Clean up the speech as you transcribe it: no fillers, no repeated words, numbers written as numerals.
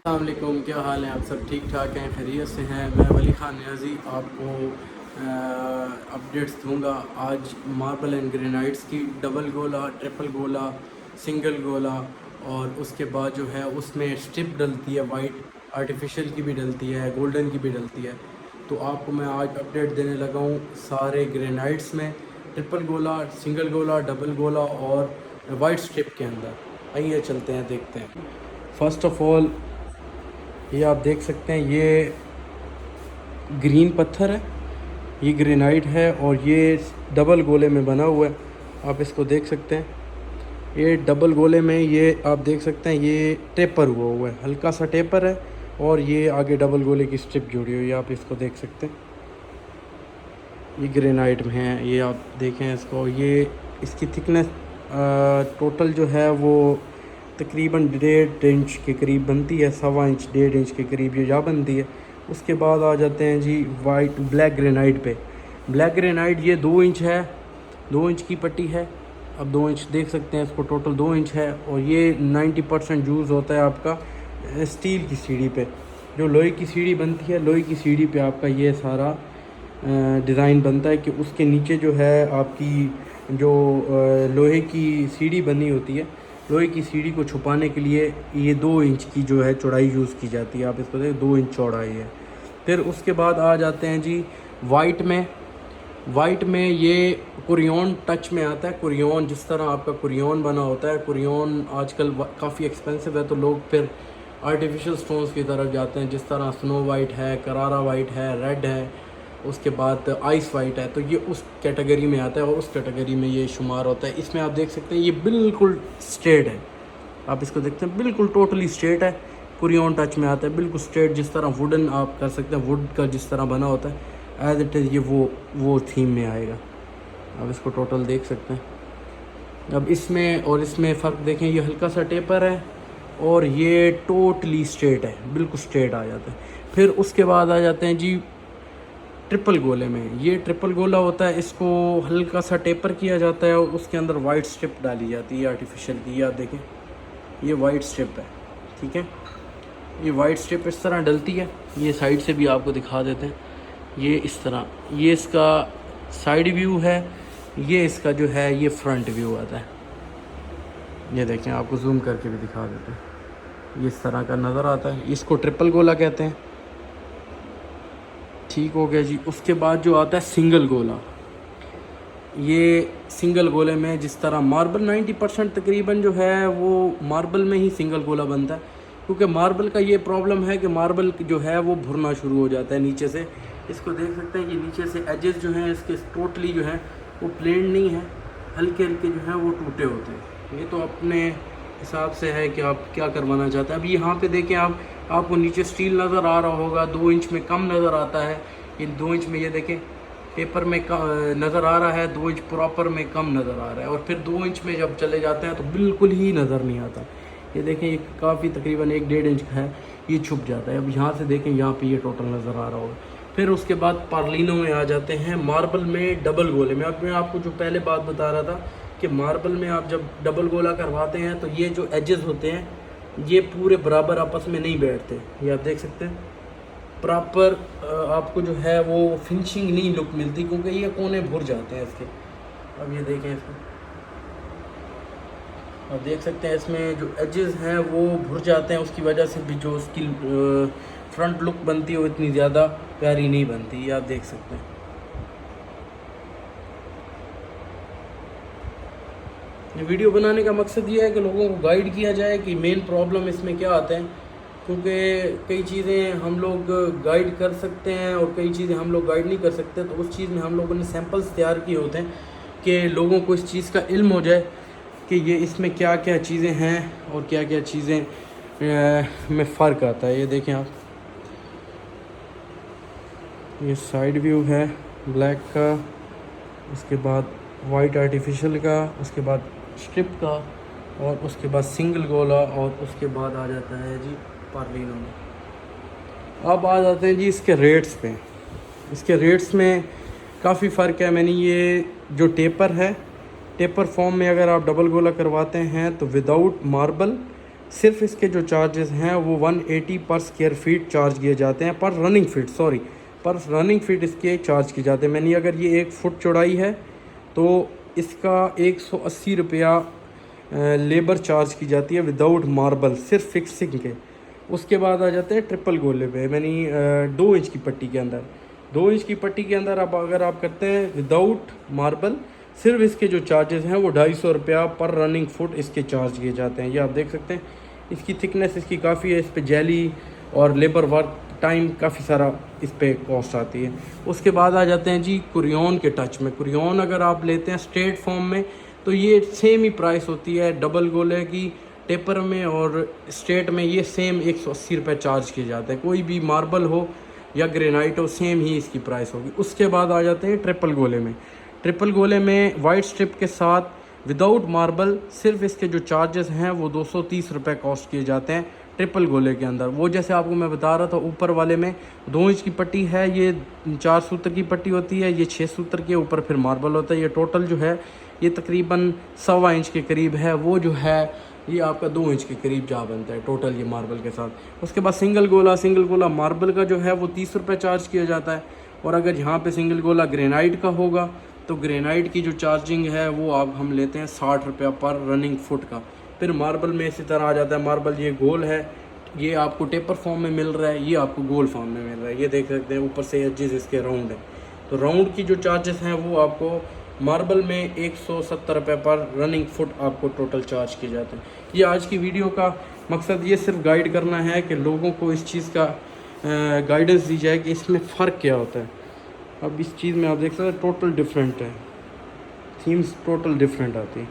अस्सलाम वालेकुम, क्या हाल है? आप सब ठीक ठाक हैं, खैरियत से हैं? मैं वली ख़ान नियाज़ी आपको अपडेट्स दूंगा। आज मार्बल एंड ग्रेनाइट्स की डबल गोला, ट्रिपल गोला, सिंगल गोला और उसके बाद जो है उसमें स्ट्रिप डलती है, वाइट आर्टिफिशियल की भी डलती है, गोल्डन की भी डलती है। तो आपको मैं आज अपडेट देने लगा हूँ सारे ग्रेनाइट्स में, ट्रिपल गोला, सिंगल गोला, डबल गोला और वाइट स्ट्रिप के अंदर। आइए चलते हैं, देखते हैं। फ़र्स्ट ऑफ़ ऑल ये आप देख सकते हैं, ये ग्रीन पत्थर है, ये ग्रेनाइट है और ये डबल गोले में बना हुआ है। आप इसको देख सकते हैं, ये डबल गोले में ये आप देख सकते हैं, ये टेपर हुआ है, हल्का सा टेपर है और ये आगे डबल गोले की स्ट्रिप जुड़ी हुई है। आप इसको देख सकते हैं, ये ग्रेनाइट में है। ये आप देखें इसको, ये इसकी थिकनेस टोटल जो है वो तकरीबन 1.5 इंच के करीब बनती है, 1.25 इंच 1.5 इंच के करीब ये जा बनती है। उसके बाद आ जाते हैं जी वाइट ब्लैक ग्रेनाइट पे। ब्लैक ग्रेनाइट ये 2 इंच है, 2 इंच की पट्टी है। अब 2 इंच देख सकते हैं, इसको टोटल 2 इंच है और ये 90% यूज़ होता है आपका स्टील की सीढ़ी पे। जो लोहे की सीढ़ी बनती है, लोहे की सीढ़ी पे आपका ये सारा डिज़ाइन बनता है कि उसके नीचे जो है आपकी जो लोहे की सीढ़ी बनी होती है, लोहे की सीढ़ी को छुपाने के लिए ये 2 इंच की जो है चौड़ाई यूज़ की जाती है। आप इसको देखें, 2 इंच चौड़ाई है। फिर उसके बाद आ जाते हैं जी वाइट में। वाइट में ये कुरियन टच में आता है। कुरियन जिस तरह आपका कुरियन बना होता है, कुरियन आजकल काफ़ी एक्सपेंसिव है, तो लोग फिर आर्टिफिशियल स्टोन्स की तरफ जाते हैं, जिस तरह स्नो वाइट है, करारा वाइट है, रेड है, उसके बाद आइस वाइट है। तो ये उस कैटेगरी में आता है और उस कैटेगरी में ये शुमार होता है। इसमें आप देख सकते हैं, ये बिल्कुल स्ट्रेट है। आप इसको देखते हैं, बिल्कुल टोटली स्ट्रेट है। कुरियन टच में आता है, बिल्कुल स्ट्रेट, जिस तरह वुडन आप कर सकते हैं, वुड का जिस तरह बना होता है एज इट इज़, ये वो थीम में आएगा। आप इसको टोटल देख सकते हैं। अब इसमें और इसमें फ़र्क देखें, ये हल्का सा टेपर है और ये टोटली स्ट्रेट है, बिल्कुल स्ट्रेट आ जाता है। फिर उसके बाद आ जाते हैं जी ट्रिपल गोले में। ये ट्रिपल गोला होता है, इसको हल्का सा टेपर किया जाता है और उसके अंदर वाइट स्ट्रिप डाली जाती है आर्टिफिशियल की। आप देखें, ये वाइट स्ट्रिप है, ठीक है। ये वाइट स्ट्रिप इस तरह डलती है। ये साइड से भी आपको दिखा देते हैं, ये इस तरह, ये इसका साइड व्यू है, ये इसका जो है ये फ्रंट व्यू आता है। ये देखें, आपको जूम करके भी दिखा देते हैं, ये इस तरह का नज़र आता है। इसको ट्रिपल गोला कहते हैं। ठीक हो गया जी। उसके बाद जो आता है सिंगल गोला। ये सिंगल गोले में जिस तरह मार्बल 90% तकरीबन जो है वो मार्बल में ही सिंगल गोला बनता है, क्योंकि मार्बल का ये प्रॉब्लम है कि मार्बल जो है वो भुरना शुरू हो जाता है नीचे से। इसको देख सकते हैं, ये नीचे से एजेस जो हैं इसके टोटली जो है वो प्लेन नहीं है, हल्के हल्के जो हैं वो टूटे होते हैं। ये तो अपने हिसाब से है कि आप क्या करवाना चाहते हैं। अब यहाँ पे देखें आप, आपको नीचे स्टील नज़र आ रहा होगा, 2 इंच में कम नज़र आता है। ये 2 इंच में ये देखें पेपर में नज़र आ रहा है, 2 इंच प्रॉपर में कम नज़र आ रहा है और फिर 2 इंच में जब चले जाते हैं तो बिल्कुल ही नज़र नहीं आता। ये देखें, ये काफ़ी तकरीबन 1-1.5 इंच का है, ये छुप जाता है। अब यहाँ से देखें, यहाँ पे ये टोटल नज़र आ रहा होगा। फिर उसके बाद पार्लिनो में आ जाते हैं, मार्बल में डबल गोले में। अब मैं आपको जो पहले बात बता रहा था कि मार्बल में आप जब डबल गोला करवाते हैं तो ये जो एजेस होते हैं ये पूरे बराबर आपस में नहीं बैठते। ये आप देख सकते हैं, प्रॉपर आपको जो है वो फिनिशिंग नहीं लुक मिलती, क्योंकि ये कोने भुर जाते हैं इसके। अब ये देखें, इसमें आप देख सकते हैं, इसमें जो एजेस हैं वो भुर जाते हैं, उसकी वजह से भी जो उसकी फ्रंट लुक बनती है वो इतनी ज़्यादा प्यारी नहीं बनती। ये आप देख सकते हैं। ये वीडियो बनाने का मकसद ये है कि लोगों को गाइड किया जाए कि मेन प्रॉब्लम इसमें क्या आते हैं, क्योंकि कई चीज़ें हम लोग गाइड कर सकते हैं और कई चीज़ें हम लोग गाइड नहीं कर सकते। तो उस चीज़ में हम लोगों ने सैंपल्स तैयार किए होते हैं कि लोगों को इस चीज़ का इल्म हो जाए कि ये इसमें क्या क्या चीज़ें हैं और क्या क्या चीज़ें में फ़र्क आता है। ये देखें आप, ये साइड व्यू है ब्लैक का, उसके बाद वाइट आर्टिफिशियल का, उसके बाद स्ट्रिप का और उसके बाद सिंगल गोला और उसके बाद आ जाता है जी पार्लिनो में। अब आ जाते हैं जी इसके रेट्स पे। इसके रेट्स में काफ़ी फ़र्क है। मैंने ये जो टेपर है, टेपर फॉर्म में अगर आप डबल गोला करवाते हैं तो विदाउट मार्बल सिर्फ इसके जो चार्जेस हैं वो 180 पर स्क्वायर फीट चार्ज किए जाते हैं, पर रनिंग फीट, सॉरी, पर रनिंग फीट इसके चार्ज किए जाते हैं। मैंने अगर ये 1 फुट चौड़ाई है तो इसका 180 रुपया लेबर चार्ज की जाती है विदाउट मार्बल, सिर्फ फिक्सिंग के। उसके बाद आ जाते हैं ट्रिपल गोले पे, मैंने 2 इंच की पट्टी के अंदर, 2 इंच की पट्टी के अंदर आप अगर आप करते हैं विदाउट मार्बल, सिर्फ इसके जो चार्जेस हैं वो 250 रुपया पर रनिंग फुट इसके चार्ज किए जाते हैं। ये आप देख सकते हैं, इसकी थिकनेस इसकी काफ़ी है, इस पर जेली और लेबर वर्क टाइम काफ़ी सारा इस पर कॉस्ट आती है। उसके बाद आ जाते हैं जी कुरियन के टच में। कुरियन अगर आप लेते हैं स्ट्रेट फॉर्म में तो ये सेम ही प्राइस होती है डबल गोले की, टेपर में और स्ट्रेट में ये सेम 180 रुपये चार्ज किए जाते हैं। कोई भी मार्बल हो या ग्रेनाइट हो, सेम ही इसकी प्राइस होगी। उसके बाद आ जाते हैं ट्रिपल गोले में। ट्रिपल गोले में वाइट स्ट्रिप के साथ विदाउट मार्बल, सिर्फ इसके जो चार्जेस हैं वो 230 रुपये कॉस्ट किए जाते हैं ट्रिपल गोले के अंदर। वो जैसे आपको मैं बता रहा था, ऊपर वाले में 2 इंच की पट्टी है, ये 4 सूत्र की पट्टी होती है, ये 6 सूत्र के ऊपर फिर मार्बल होता है। ये टोटल जो है ये तकरीबन 1.25 इंच के करीब है, वो जो है ये आपका 2 इंच के करीब जा बनता है टोटल ये मार्बल के साथ। उसके बाद सिंगल गोला मार्बल का जो है वो 30 रुपये चार्ज किया जाता है। और अगर यहाँ पे सिंगल गोला ग्रेनाइट का होगा तो ग्रेनाइट की जो चार्जिंग है वो आप हम लेते हैं 60 रुपया पर रनिंग फुट का। फिर मार्बल में इसी तरह आ जाता है, मार्बल ये गोल है, ये आपको टेपर फॉर्म में मिल रहा है, ये आपको गोल फॉर्म में मिल रहा है। ये देख सकते हैं ऊपर से एजेस इसके राउंड है। तो राउंड की जो चार्जेस हैं वो आपको मार्बल में 170 रुपये पर रनिंग फुट आपको टोटल चार्ज किए जाते हैं। ये आज की वीडियो का मकसद ये सिर्फ गाइड करना है कि लोगों को इस चीज़ का गाइडेंस दी जाए कि इसमें फ़र्क क्या होता है। अब इस चीज़ में आप देख सकते हैं टोटल डिफरेंट है, थीम्स टोटल डिफरेंट आती है।